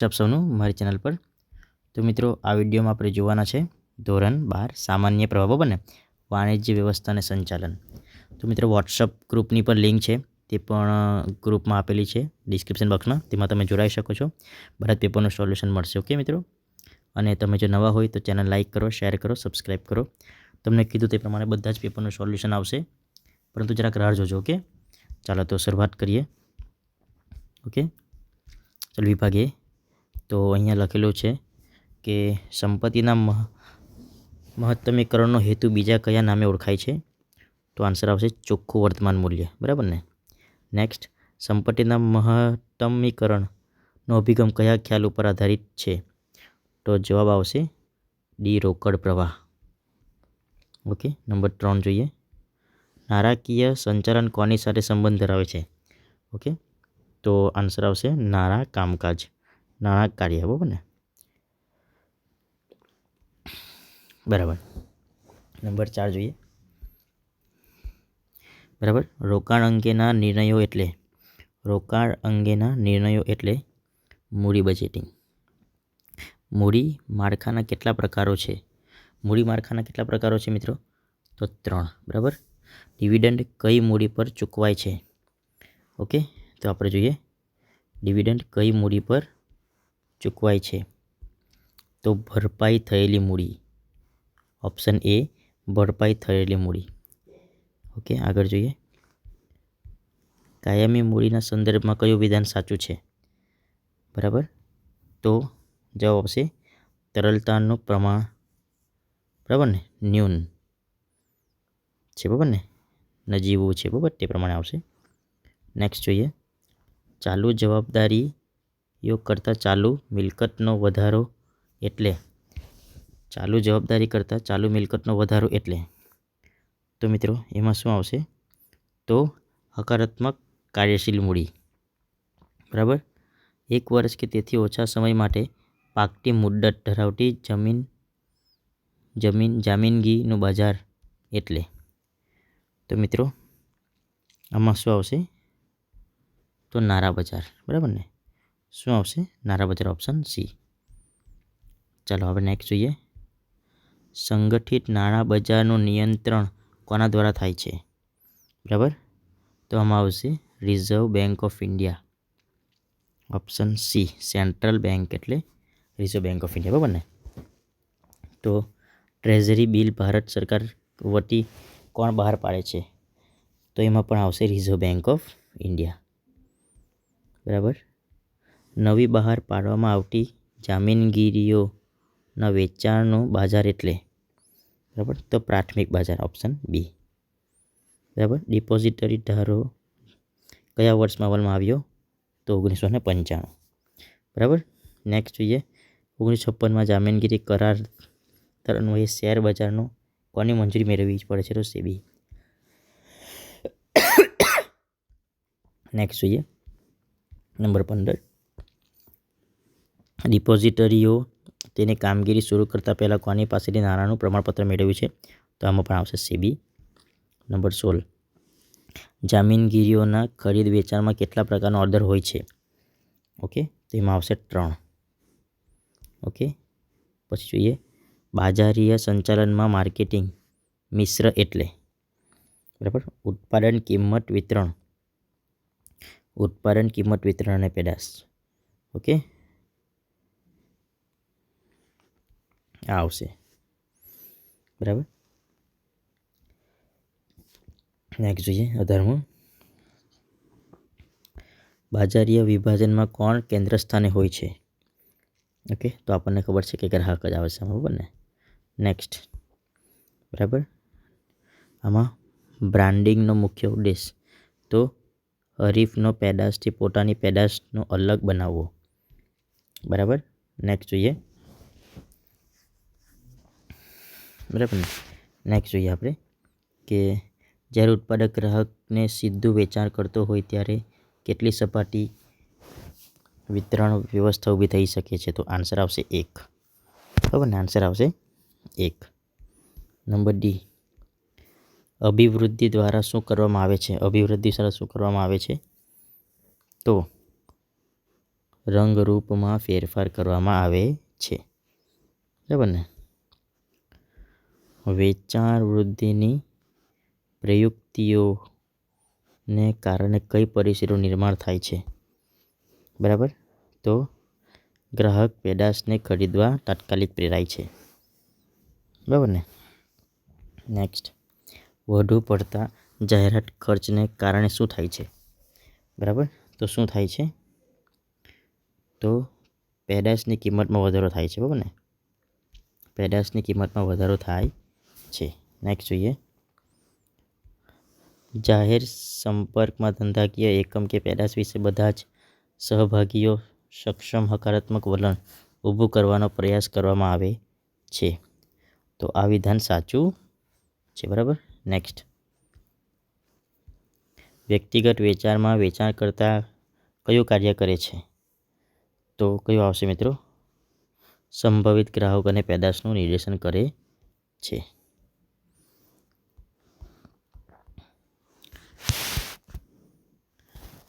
આપ સૌનું મારી ચેનલ પર. તો મિત્રો આ વિડીયોમાં આપણે જોવાના છે ધોરણ 12 સામાન્ય પ્રવાહ, બરાબર ને, વાણિજ્ય વ્યવસ્થા અને સંચાલન. તો મિત્રો વોટ્સઅપ ગ્રુપની પણ લિંક છે, તે પણ ગ્રુપમાં આપેલી છે ડિસ્ક્રિપ્શન બોક્સમાં, તેમાં તમે જોડાઈ શકો છો. બધા જ પેપરનું સોલ્યુશન મળશે. ઓકે મિત્રો, અને તમે જો નવા હોય તો ચેનલ લાઇક કરો, શેર કરો, સબસ્ક્રાઈબ કરો. તમને કીધું તે પ્રમાણે બધા જ પેપરનું સોલ્યુશન આવશે, પરંતુ જરાક રાહ જોજો. ઓકે, ચાલો તો શરૂઆત કરીએ. ઓકે, ચાલો વિભાગ એ. તો અહીંયા લખેલું છે કે સંપત્તિના મહત્તમીકરણનો હેતુ બીજા કયા નામે ઓળખાય છે? તો આન્સર આવશે ચોખ્ખું વર્તમાન મૂલ્ય, બરાબર ને. નેક્સ્ટ, સંપત્તિના મહત્તમીકરણનો અભિગમ કયા ખ્યાલ ઉપર આધારિત છે? તો જવાબ આવશે ડી, રોકડ પ્રવાહ. ઓકે, નંબર 3 જોઈએ. નાણાકીય સંચાલન કોની સાથે સંબંધ ધરાવે છે? ઓકે, તો આન્સર આવશે નાણાં કામકાજ, નાણાં કાર્ય, બરાબર ને. બરાબર, નંબર 4 જોઈએ. બરાબર, રોકાણ અંગેના નિર્ણયો એટલે મૂડી બજેટિંગ. મૂડી માળખાના કેટલા પ્રકારો છે? મિત્રો? તો 3. બરાબર. ડિવિડન્ડ કઈ મૂડી પર ચૂકવાય છે? ઓકે, તો આપણે જોઈએ ડિવિડન્ડ કઈ મૂડી પર ચૂકવાય છે. તો ભરપાઈ થયેલી મૂડી. ઓપ્શન એ, ભરપાઈ થયેલી મૂડી. ઓકે, આગળ જોઈએ. કાયમી મૂડીના સંદર્ભમાં કયું વિધાન સાચું છે? બરાબર, તો જવાબ આવશે તરલતાનું પ્રમાણ, બરાબર ને, ન્યૂન છે, બરાબર ને, નજીવું છે, બરાબર, તે પ્રમાણે આવશે. નેક્સ્ટ જોઈએ. ચાલુ જવાબદારીઓ કરતાં ચાલુ મિલકતનો વધારો એટલે? ચાલુ જવાબદારી કરતાં ચાલુ મિલકતનો વધારો એટલે? તો મિત્રો એમાં શું આવશે? તો હકારાત્મક કાર્યશીલ મૂડી. બરાબર. 1 વર્ષ કે તેથી ઓછા સમય માટે પાકતી મુદ્દત ધરાવતી જામીનગીનું બજાર એટલે? તો મિત્રો આમાં શું આવશે? તો નાણાં બજાર, બરાબર ને. શું આવશે? નાણાં બજાર, ઓપ્શન સી. ચાલો હવે નેક્સ્ટ જોઈએ. સંગઠિત નાણાં બજારનું નિયંત્રણ કોના દ્વારા થાય છે? બરાબર, તો આમાં આવશે reserve bank of India. Option C, central bank એટલે રિઝર્વ બેંક ઓફ ઇન્ડિયા, બરાબર ને. તો ટ્રેઝરી બિલ ભારત સરકાર વતી કોણ બહાર પાડે છે? તો એમાં પણ આવશે રિઝર્વ બેંક ઓફ ઇન્ડિયા. બરાબર. નવી બહાર પાડવામાં આવતી જામીનગીરીઓના વેચાણનું બજાર એટલે? બરાબર, તો પ્રાથમિક બજાર, ઓપ્શન બી. બરાબર. ડિપોઝિટરી ધારો કયા વર્ષમાં અમલમાં આવ્યો? તો 1995. બરાબર. નેક્સ્ટ જોઈએ. 1956માં જામીનગીરી કરાર અન્વયે શેર બજારનો કોની મંજૂરી મેળવવી પડે છે? તો સેબી. નેક્સ્ટ જોઈએ. નંબર 15. ડિપોઝિટરીઓ તેની કામગીરી શરૂ કરતાં પહેલાં કોની પાસેથી નાણાંનું પ્રમાણપત્ર મેળવ્યું છે? તો આમાં પણ આવશે સેબી. નંબર 16. જામીનગીરીઓના ખરીદ વેચાણમાં કેટલા પ્રકારનો ઓર્ડર હોય છે? ઓકે, તો એમાં આવશે 3. ઓકે, પછી જોઈએ. બાજારીય સંચાલનમાં માર્કેટિંગ મિશ્ર એટલે? બરાબર. ઉત્પાદન, કિંમત વિતરણ અને પેદાશ. ઓકે, આ આવશે. બરાબર. નેક્સ્ટ જોઈએ. 18. બાજારીય વિભાજનમાં કોણ કેન્દ્ર સ્થાને હોય છે? ઓકે, તો આપણને ખબર છે કે ગ્રાહક જ આવે છે, બરાબર ને. નેક્સ્ટ. બરાબર. આમાં બ્રાન્ડિંગનો મુખ્ય ઉદ્દેશ તો હરીફનો પેદાશથી પોતાની પેદાશનો અલગ બનાવવો. બરાબર. નેક્સ્ટ જોઈએ. બરાબર ને. નેક્સ્ટ જોઈએ આપણે કે જ્યારે ઉત્પાદક ગ્રાહકને સીધું વેચાણ કરતો હોય ત્યારે કેટલી સપાટી વિતરણ વ્યવસ્થા ઊભી થઈ શકે છે? તો આન્સર આવશે 1. બરાબર ને, આન્સર આવશે 1. Number D. અભિવૃદ્ધિ દ્વારા શું કરવામાં આવે છે? તો રંગરૂપમાં ફેરફાર કરવામાં આવે છે. બરાબર ને. વેચાણ વૃદ્ધિની પ્રયુક્તિઓને કારણે કઈ પરિસ્થિતિનું નિર્માણ થાય છે? બરાબર, તો ગ્રાહક પેદાશને ખરીદવા તાત્કાલિક પ્રેરાય છે. બરાબર ને. નેક્સ્ટ, વધુ પડતા જાહેરાત ખર્ચને કારણે શું થાય છે? બરાબર, તો શું થાય છે? તો પેદાશની કિંમતમાં વધારો થાય છે. બરાબર ને. પેદાશની કિંમતમાં વધારો થાય છે. નેક્સ્ટ જોઈએ, જાહેર સંપર્કમાં ધંધાકીય એકમ કે પેદાશ વિશે બધા જ સહભાગીઓ સક્ષમ હકારાત્મક વલણ ઊભું કરવાનો પ્રયાસ કરવામાં આવે છે. તો આ વિધાન સાચું છે. બરાબર. નેક્સ્ટ, વ્યક્તિગત વેચાણમાં વેચાણકર્તા કયું કાર્ય કરે છે? તો કયું આવશે મિત્રો? સંભવિત ગ્રાહક અને પેદાશનું નિર્દેશન કરે છે.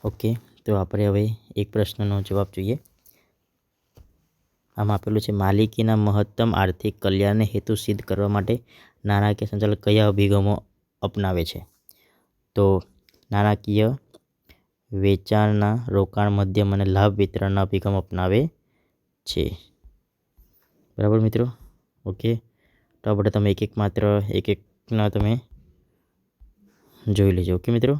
ઓકે, તો આપણે હવે એક પ્રશ્નનો જવાબ જોઈએ. આમાં આપેલું છે, માલિકીના મહત્તમ આર્થિક કલ્યાણને હેતુ સિદ્ધ કરવા માટે નાણાકીય સંચાલક કયા અભિગમો અપનાવે છે? તો નાણાકીય વેચાણના રોકાણ મધ્યમ અને લાભ વિતરણના અભિગમ અપનાવે છે. બરાબર મિત્રો. ઓકે, તો આપણે તમે એક એકના તમે જોઈ લેજો. ઓકે મિત્રો.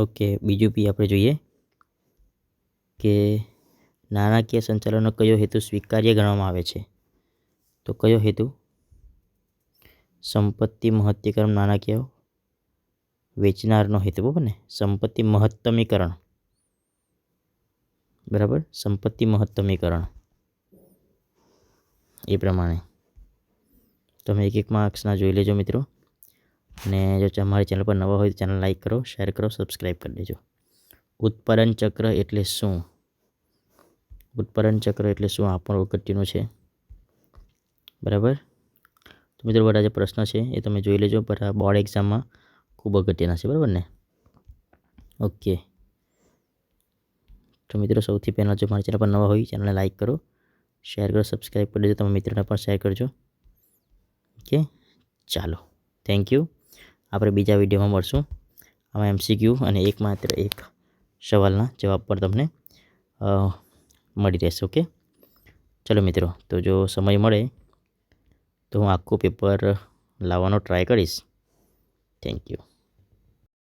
ઓકે, બીજું બી આપણે જોઈએ કે નાણાકીય સંચાલનનો કયો હેતુ સ્વીકાર્ય ગણવામાં આવે છે? તો કયો હેતુ? સંપત્તિ મહત્તીકરણ નાણાકીય વેચનારનો હેતુ. બરાબર ને. સંપત્તિ મહત્તમીકરણ. બરાબર, સંપત્તિ મહત્તમીકરણ એ પ્રમાણે તમે એક માર્ક્સના જોઈ લેજો મિત્રો. અને જો અમારી ચેનલ પર નવા હોય તો ચેનલ લાઈક કરો, શેર કરો, સબસ્ક્રાઈબ કરી દેજો. ઉત્પાદન ચક્ર એટલે શું? ઉત્પાદન ચક્ર એટલે શું? આ પણ અગત્યનું છે. બરાબર. તો મિત્રો બધા જે પ્રશ્ન છે એ તમે જોઈ લેજો. બધા બોર્ડ એક્ઝામમાં ખૂબ અગત્યના છે. બરાબર ને. ઓકે, તો મિત્રો સૌથી પહેલાં જો મારી ચેનલ પર નવા હોય ચેનલને લાઈક કરો, શેર કરો, સબસ્ક્રાઈબ કરી દેજો. તમે મિત્રોને પણ શેર કરજો. ઓકે, ચાલો, થેન્ક યુ. આપણે બીજા વિડીયોમાં મળશું. આમાં MCQ અને માત્ર એક સવાલના જવાબ પર તમને મળી રહેશે. ઓકે, ચલો મિત્રો, તો જો સમય મળે તો હું આખું પેપર લાવવાનો ટ્રાય કરીશ. Thank you.